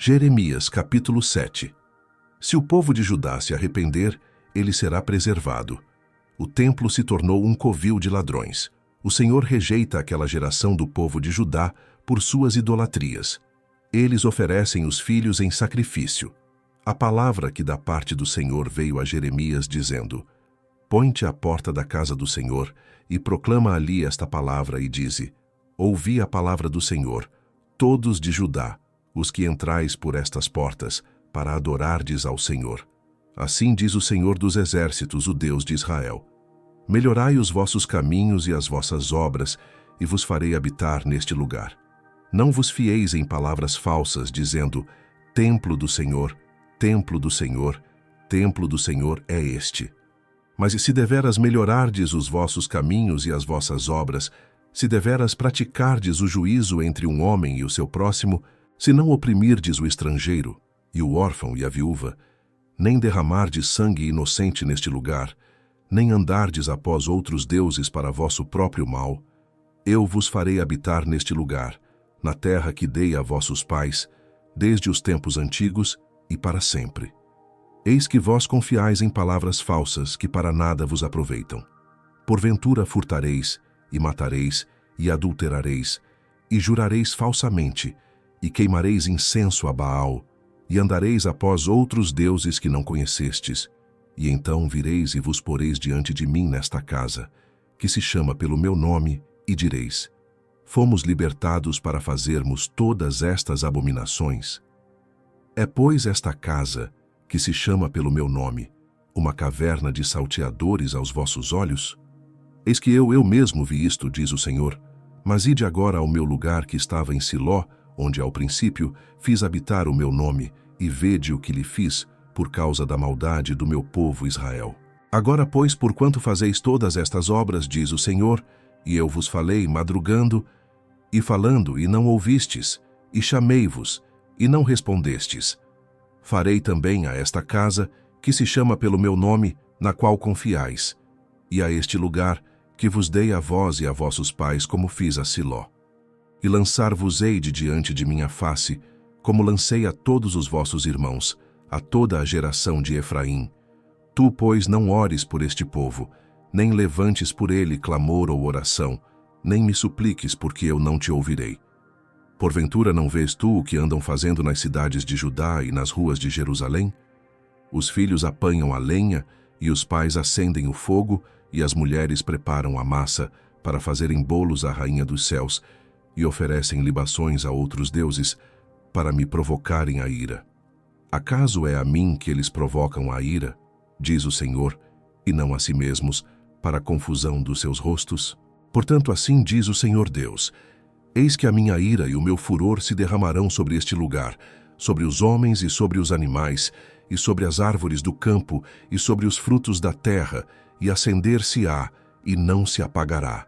Jeremias capítulo 7. Se o povo de Judá se arrepender, ele será preservado. O templo se tornou um covil de ladrões. O Senhor rejeita aquela geração do povo de Judá por suas idolatrias. Eles oferecem os filhos em sacrifício. A palavra que da parte do Senhor veio a Jeremias dizendo: Põe-te à porta da casa do Senhor e proclama ali esta palavra e dize: Ouvi a palavra do Senhor, todos de Judá, os que entrais por estas portas, para adorardes ao Senhor. Assim diz o Senhor dos Exércitos, o Deus de Israel: Melhorai os vossos caminhos e as vossas obras, e vos farei habitar neste lugar. Não vos fieis em palavras falsas, dizendo: Templo do Senhor, templo do Senhor, templo do Senhor é este. Mas se deveras melhorardes os vossos caminhos e as vossas obras, se deveras praticardes o juízo entre um homem e o seu próximo, se não oprimirdes o estrangeiro, e o órfão e a viúva, nem derramardes sangue inocente neste lugar, nem andardes após outros deuses para vosso próprio mal, eu vos farei habitar neste lugar, na terra que dei a vossos pais, desde os tempos antigos e para sempre. Eis que vós confiais em palavras falsas que para nada vos aproveitam. Porventura furtareis, e matareis, e adulterareis, e jurareis falsamente, e queimareis incenso a Baal, e andareis após outros deuses que não conhecestes, e então vireis e vos poreis diante de mim nesta casa, que se chama pelo meu nome, e direis: Fomos libertados para fazermos todas estas abominações. É, pois, esta casa, que se chama pelo meu nome, uma caverna de salteadores aos vossos olhos? Eis que eu mesmo vi isto, diz o Senhor. Mas ide agora ao meu lugar que estava em Siló, onde ao princípio fiz habitar o meu nome, e vede o que lhe fiz, por causa da maldade do meu povo Israel. Agora, pois, porquanto fazeis todas estas obras, diz o Senhor, e eu vos falei madrugando, e falando, e não ouvistes, e chamei-vos, e não respondestes, farei também a esta casa, que se chama pelo meu nome, na qual confiais, e a este lugar, que vos dei a vós e a vossos pais, como fiz a Siló. E lançar-vos-ei de diante de minha face, como lancei a todos os vossos irmãos, a toda a geração de Efraim. Tu, pois, não ores por este povo, nem levantes por ele clamor ou oração, nem me supliques, porque eu não te ouvirei. Porventura não vês tu o que andam fazendo nas cidades de Judá e nas ruas de Jerusalém? Os filhos apanham a lenha, e os pais acendem o fogo, e as mulheres preparam a massa para fazerem bolos à rainha dos céus, e oferecem libações a outros deuses, para me provocarem a ira. Acaso é a mim que eles provocam a ira, diz o Senhor, e não a si mesmos, para a confusão dos seus rostos? Portanto, assim diz o Senhor Deus: Eis que a minha ira e o meu furor se derramarão sobre este lugar, sobre os homens e sobre os animais, e sobre as árvores do campo, e sobre os frutos da terra, e acender-se-á, e não se apagará.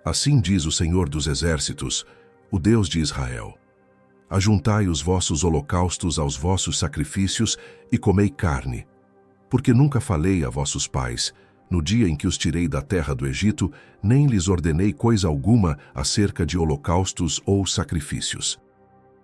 Assim diz o Senhor dos Exércitos, o Deus de Israel: Ajuntai os vossos holocaustos aos vossos sacrifícios, e comei carne. Porque nunca falei a vossos pais, no dia em que os tirei da terra do Egito, nem lhes ordenei coisa alguma acerca de holocaustos ou sacrifícios.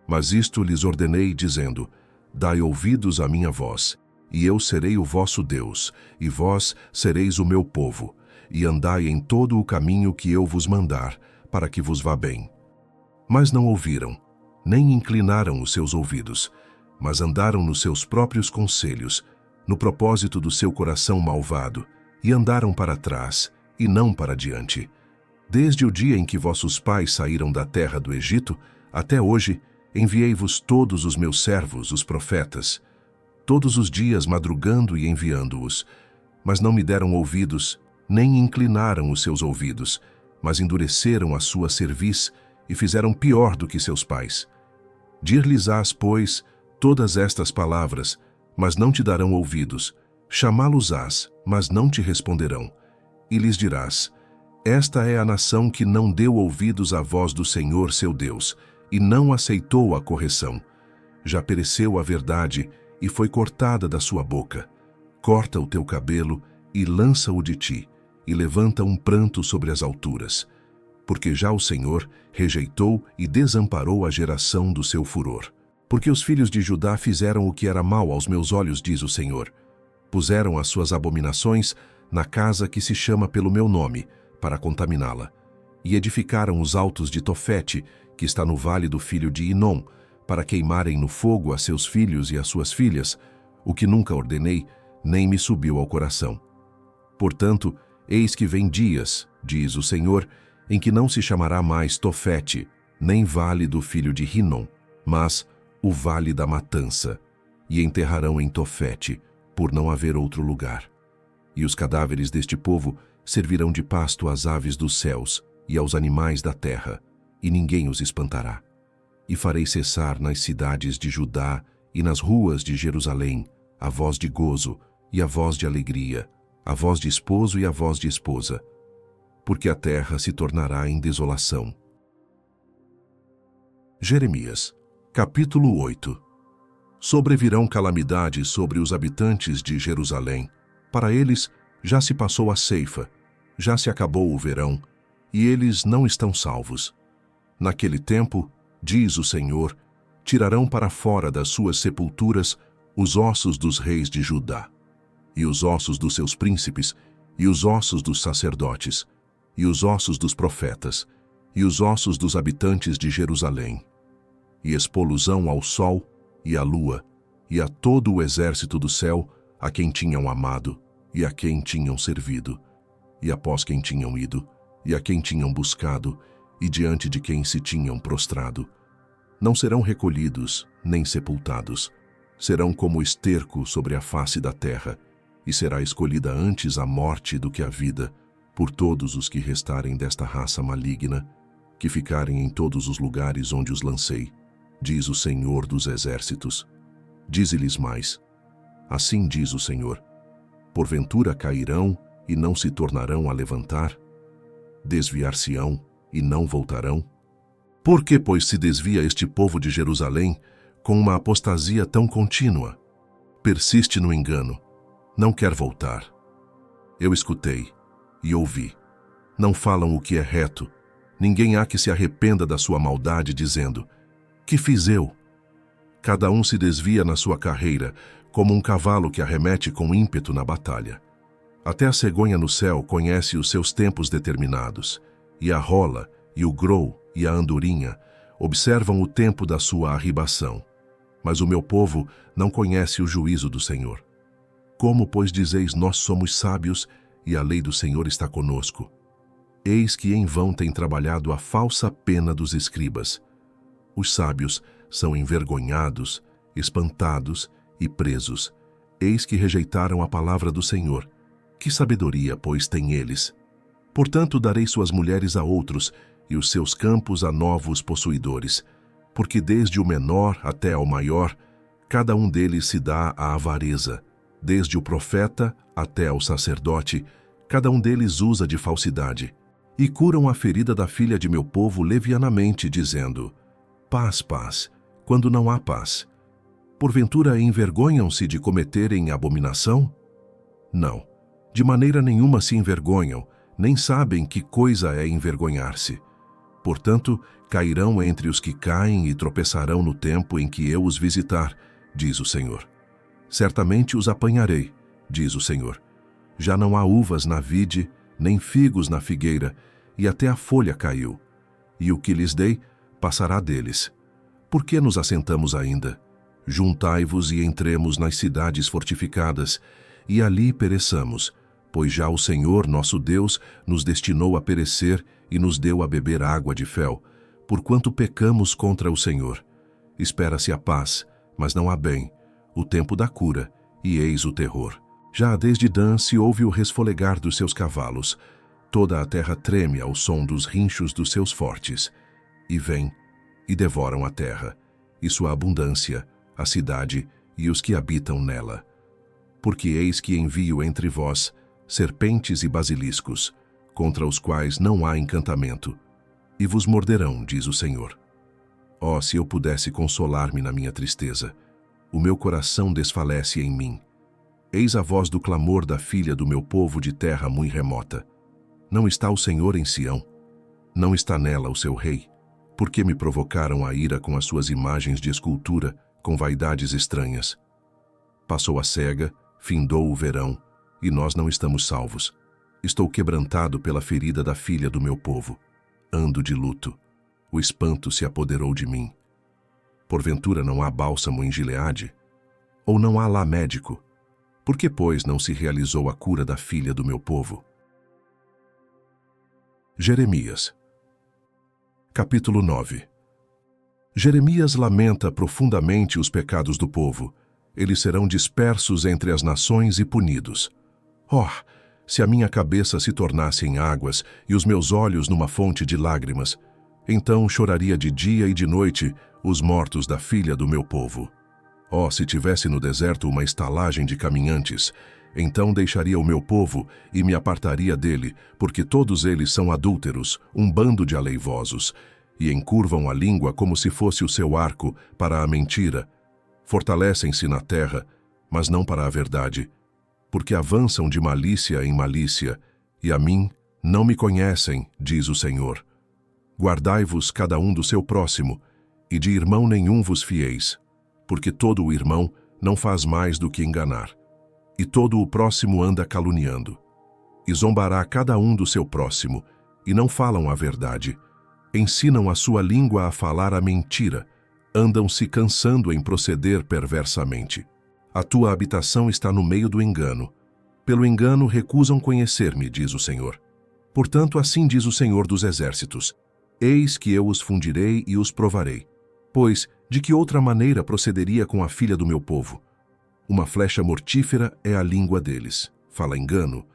Mas isto lhes ordenei, dizendo: Dai ouvidos à minha voz, e eu serei o vosso Deus, e vós sereis o meu povo, e andai em todo o caminho que eu vos mandar, para que vos vá bem. Mas não ouviram, nem inclinaram os seus ouvidos, mas andaram nos seus próprios conselhos, no propósito do seu coração malvado, e andaram para trás, e não para diante. Desde o dia em que vossos pais saíram da terra do Egito, até hoje, enviei-vos todos os meus servos, os profetas, todos os dias madrugando e enviando-os, mas não me deram ouvidos, nem inclinaram os seus ouvidos, mas endureceram a sua cerviz e fizeram pior do que seus pais. Dir-lhes-ás, pois, todas estas palavras, mas não te darão ouvidos, chamá-los-ás, mas não te responderão, e lhes dirás: Esta é a nação que não deu ouvidos à voz do Senhor seu Deus, e não aceitou a correção. Já pereceu a verdade, e foi cortada da sua boca. Corta o teu cabelo, e lança-o de ti, e levanta um pranto sobre as alturas. Porque já o Senhor rejeitou e desamparou a geração do seu furor. Porque os filhos de Judá fizeram o que era mal aos meus olhos, diz o Senhor. Puseram as suas abominações na casa que se chama pelo meu nome, para contaminá-la. E edificaram os altos de Tofete, que está no vale do filho de Inom, para queimarem no fogo a seus filhos e as suas filhas, o que nunca ordenei, nem me subiu ao coração. Portanto, eis que vem dias, diz o Senhor, em que não se chamará mais Tofete, nem vale do filho de Rinom, mas o vale da matança, e enterrarão em Tofete, por não haver outro lugar. E os cadáveres deste povo servirão de pasto às aves dos céus e aos animais da terra, e ninguém os espantará. E farei cessar nas cidades de Judá e nas ruas de Jerusalém a voz de gozo e a voz de alegria, a voz de esposo e a voz de esposa, porque a terra se tornará em desolação. Jeremias, capítulo 8. Sobrevirão calamidades sobre os habitantes de Jerusalém. Para eles já se passou a ceifa, já se acabou o verão, e eles não estão salvos. Naquele tempo, diz o Senhor, tirarão para fora das suas sepulturas os ossos dos reis de Judá, e os ossos dos seus príncipes, e os ossos dos sacerdotes, e os ossos dos profetas, e os ossos dos habitantes de Jerusalém, e expô-los-ão ao sol e à lua, e a todo o exército do céu, a quem tinham amado, e a quem tinham servido, e após quem tinham ido, e a quem tinham buscado, e diante de quem se tinham prostrado. Não serão recolhidos, nem sepultados. Serão como esterco sobre a face da terra, e será escolhida antes a morte do que a vida, por todos os que restarem desta raça maligna, que ficarem em todos os lugares onde os lancei, diz o Senhor dos Exércitos. Dize-lhes mais: assim diz o Senhor: porventura cairão e não se tornarão a levantar? Desviar-se-ão e não voltarão? Por que, pois, se desvia este povo de Jerusalém com uma apostasia tão contínua? Persiste no engano, não quer voltar. Eu escutei e ouvi. Não falam o que é reto. Ninguém há que se arrependa da sua maldade, dizendo: que fiz eu? Cada um se desvia na sua carreira, como um cavalo que arremete com ímpeto na batalha. Até a cegonha no céu conhece os seus tempos determinados, e a rola, e o grou, e a andorinha observam o tempo da sua arribação. Mas o meu povo não conhece o juízo do Senhor. Como, pois, dizeis, nós somos sábios, e a lei do Senhor está conosco? Eis que em vão tem trabalhado a falsa pena dos escribas. Os sábios são envergonhados, espantados e presos. Eis que rejeitaram a palavra do Senhor. Que sabedoria, pois, têm eles? Portanto, darei suas mulheres a outros, e os seus campos a novos possuidores, porque desde o menor até ao maior, cada um deles se dá à avareza. Desde o profeta até ao sacerdote, cada um deles usa de falsidade. E curam a ferida da filha de meu povo levianamente, dizendo: paz, paz, quando não há paz. Porventura envergonham-se de cometerem abominação? Não, de maneira nenhuma se envergonham, nem sabem que coisa é envergonhar-se. Portanto, cairão entre os que caem e tropeçarão no tempo em que eu os visitar, diz o Senhor. Certamente os apanharei, diz o Senhor. Já não há uvas na vide, nem figos na figueira, e até a folha caiu. E o que lhes dei passará deles. Por que nos assentamos ainda? Juntai-vos e entremos nas cidades fortificadas, e ali pereçamos, pois já o Senhor, nosso Deus, nos destinou a perecer e nos deu a beber água de fel, porquanto pecamos contra o Senhor. Espera-se a paz, mas não há bem, o tempo da cura, e eis o terror. Já desde Dan se ouve o resfolegar dos seus cavalos, toda a terra treme ao som dos rinchos dos seus fortes. E vêm, e devoram a terra, e sua abundância, a cidade e os que habitam nela. Porque eis que envio entre vós serpentes e basiliscos, contra os quais não há encantamento, e vos morderão, diz o Senhor. Oh, se eu pudesse consolar-me na minha tristeza! O meu coração desfalece em mim. Eis a voz do clamor da filha do meu povo de terra muito remota. Não está o Senhor em Sião? Não está nela o seu rei? Por que me provocaram a ira com as suas imagens de escultura, com vaidades estranhas? Passou a cega, findou o verão, e nós não estamos salvos. Estou quebrantado pela ferida da filha do meu povo. Ando de luto. O espanto se apoderou de mim. Porventura não há bálsamo em Gileade? Ou não há lá médico? Por que, pois, não se realizou a cura da filha do meu povo? Jeremias. Capítulo 9. Jeremias lamenta profundamente os pecados do povo. Eles serão dispersos entre as nações e punidos. Oh, se a minha cabeça se tornasse em águas e os meus olhos numa fonte de lágrimas, então choraria de dia e de noite os mortos da filha do meu povo. Oh, se tivesse no deserto uma estalagem de caminhantes, então deixaria o meu povo e me apartaria dele, porque todos eles são adúlteros, um bando de aleivosos, e encurvam a língua como se fosse o seu arco para a mentira. Fortalecem-se na terra, mas não para a verdade, porque avançam de malícia em malícia, e a mim não me conhecem, diz o Senhor. Guardai-vos cada um do seu próximo, e de irmão nenhum vos fieis, porque todo o irmão não faz mais do que enganar, e todo o próximo anda caluniando. E zombará cada um do seu próximo, e não falam a verdade. Ensinam a sua língua a falar a mentira, andam se cansando em proceder perversamente. A tua habitação está no meio do engano. Pelo engano recusam conhecer-me, diz o Senhor. Portanto, assim diz o Senhor dos Exércitos: eis que eu os fundirei e os provarei. Pois, de que outra maneira procederia com a filha do meu povo? Uma flecha mortífera é a língua deles. Fala engano.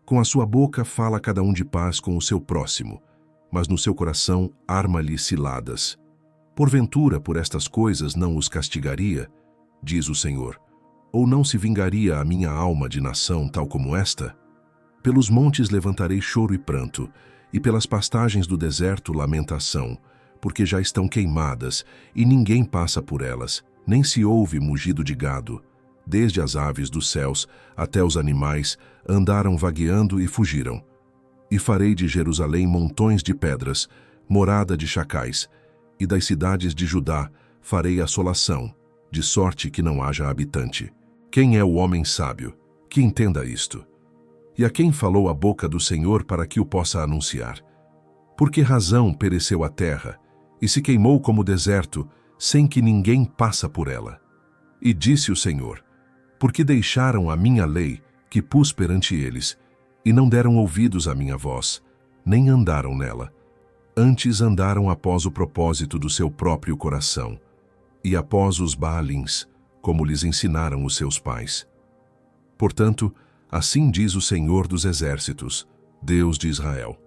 Com a sua boca fala cada um de paz com o seu próximo, mas no seu coração arma-lhe ciladas. Porventura, por estas coisas não os castigaria, diz o Senhor, ou não se vingaria a minha alma de nação tal como esta? Pelos montes levantarei choro e pranto, e pelas pastagens do deserto lamentação, porque já estão queimadas, e ninguém passa por elas, nem se ouve mugido de gado. Desde as aves dos céus até os animais andaram vagueando e fugiram. E farei de Jerusalém montões de pedras, morada de chacais, e das cidades de Judá farei assolação, de sorte que não haja habitante. Quem é o homem sábio, que entenda isto? E a quem falou a boca do Senhor para que o possa anunciar? Por que razão pereceu a terra, e se queimou como deserto, sem que ninguém passa por ela? E disse o Senhor: porque deixaram a minha lei, que pus perante eles, e não deram ouvidos à minha voz, nem andaram nela. Antes andaram após o propósito do seu próprio coração, e após os Baalins, como lhes ensinaram os seus pais. Portanto, assim diz o Senhor dos Exércitos, Deus de Israel: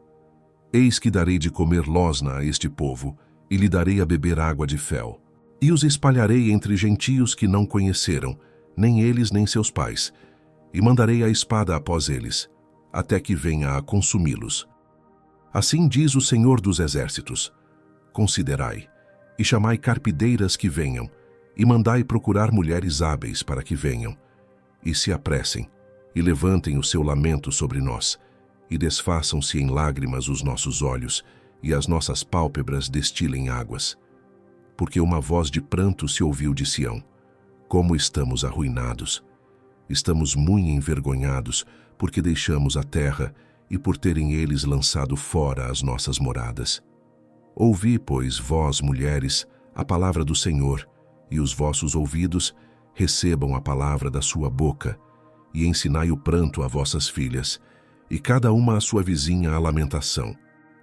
eis que darei de comer losna a este povo, e lhe darei a beber água de fel, e os espalharei entre gentios que não conheceram, nem eles nem seus pais, e mandarei a espada após eles, até que venha a consumi-los. Assim diz o Senhor dos Exércitos: considerai, e chamai carpideiras que venham, e mandai procurar mulheres hábeis para que venham, e se apressem, e levantem o seu lamento sobre nós, e desfaçam-se em lágrimas os nossos olhos, e as nossas pálpebras destilem águas. Porque uma voz de pranto se ouviu de Sião: como estamos arruinados! Estamos muito envergonhados, porque deixamos a terra, e por terem eles lançado fora as nossas moradas. Ouvi, pois, vós, mulheres, a palavra do Senhor, e os vossos ouvidos recebam a palavra da sua boca, e ensinai o pranto a vossas filhas, e cada uma a sua vizinha a lamentação.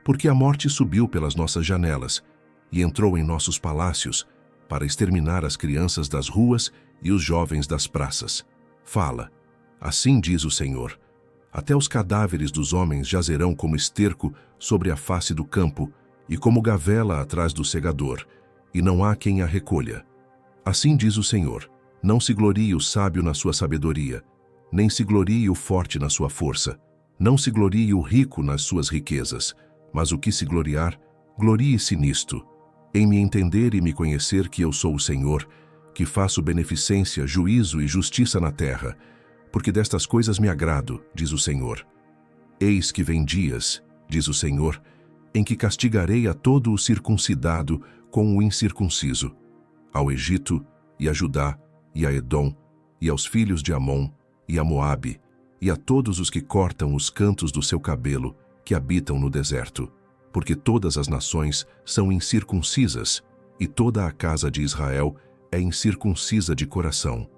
Porque a morte subiu pelas nossas janelas, e entrou em nossos palácios, para exterminar as crianças das ruas e os jovens das praças. Fala, assim diz o Senhor: até os cadáveres dos homens jazerão como esterco sobre a face do campo, e como gavela atrás do segador, e não há quem a recolha. Assim diz o Senhor: não se glorie o sábio na sua sabedoria, nem se glorie o forte na sua força, não se glorie o rico nas suas riquezas, mas o que se gloriar, glorie-se nisto, em me entender e me conhecer que eu sou o Senhor, que faço beneficência, juízo e justiça na terra, porque destas coisas me agrado, diz o Senhor. Eis que vem dias, diz o Senhor, em que castigarei a todo o circuncidado com o incircunciso, ao Egito, e a Judá, e a Edom, e aos filhos de Amon, e a Moabe, e a todos os que cortam os cantos do seu cabelo, que habitam no deserto, porque todas as nações são incircuncisas, e toda a casa de Israel é incircuncisa de coração.